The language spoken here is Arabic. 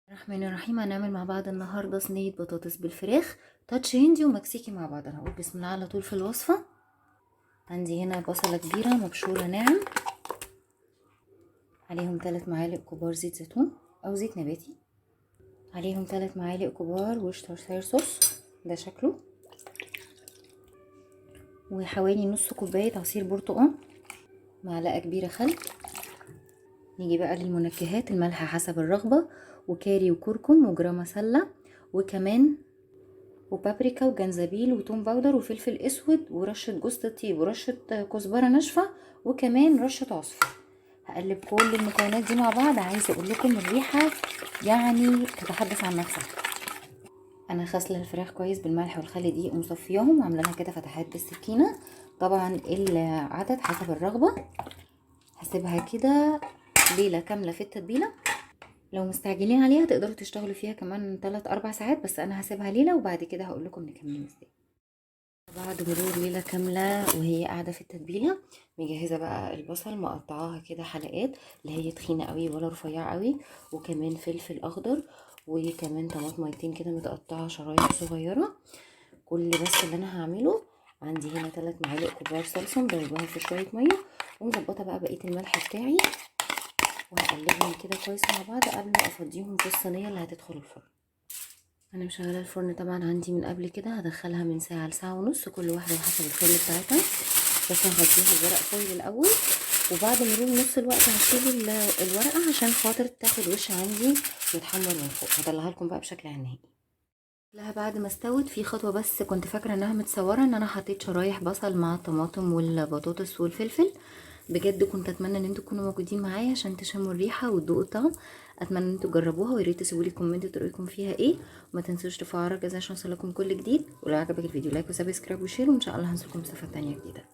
الرحمن الرحيم. هنعمل مع بعض النهارده صينيه بطاطس بالفراخ تاتش هندي ومكسيكي مع بعض. انا هقول بسم الله على طول في الوصفه. عندي هنا بصله كبيره مبشوره ناعم، عليهم 3 معالق كبار زيت زيتون او زيت نباتي، عليهم 3 معالق كبار وورشترشاير صوص ده شكله، وحوالي نص كوبايه عصير برتقال، معلقه كبيره خل. نيجي بقى للمنكهات، الملح حسب الرغبه، وكاري وكركم وجرام مسله وكمان وبابريكا وجنزبيل وتوم باودر وفلفل اسود ورشه جوز الطيب ورشه كزبره ناشفه وكمان رشه عصفر. هقلب كل المكونات دي مع بعض. عايزه اقول لكم الريحه يعني تتحدث عن نفسها. انا غاسله الفراخ كويس بالملح والخل دي ومصفياهم وعامله لها كده فتحات بالسكينه. طبعا العدد حسب الرغبه. هسيبها كده ليله كامله في التتبيله. لو مستعجلين عليها تقدروا تشتغلوا فيها كمان 3-4 ساعات، بس انا هسيبها ليله وبعد كده هقول لكم نكمل ازاي. بعد مرور ليله كامله وهي قاعده في التتبيله، مجهزه بقى البصل مقطعاها كده حلقات، لا هي تخينه قوي ولا رفيعه قوي، وكمان فلفل اخضر، وكمان طماطميتين كده متقطعه شرايح صغيره. كل بس اللي انا هعمله، عندي هنا 3 معالق كبار صلصه مدوباهم في شويه ميه، ومظبطه بقى بقيه الملح بتاعي، وهقلبهم كده كويس مع بعض قبل ما افضيهم في الصينيه اللي هتدخل الفرن. انا مشغله الفرن طبعا عندي من قبل كده، هدخلها من ساعه لساعه ونص كل واحده وحسب الفرن بتاعتها، بس هغطيها بورق فويل الاول، وبعد مرور نص الوقت هشيل الورقه عشان خاطر تاخد وش عندي وتحمر من فوق. هطلعها لكم بقى بشكلها النهائي. لها بعد ما استوت في خطوه بس كنت فاكره انها متصوره، ان انا حطيت شرايح بصل مع الطماطم والبطاطس والفلفل. بجد كنت اتمنى ان انتوا تكونوا موجودين معايا عشان تشموا الريحه وتذوقوا الطعم. اتمنى ان انتوا تجربوها، ويا ريت تسيبوا لي كومنت رايكم فيها ايه، وما تنسوش تفعلوا الجرس عشان يوصلكم كل جديد. ولو عجبك الفيديو لايك وسبسكرايب وشير، وان شاء الله هنشوفكم في صفحه تانية جديده.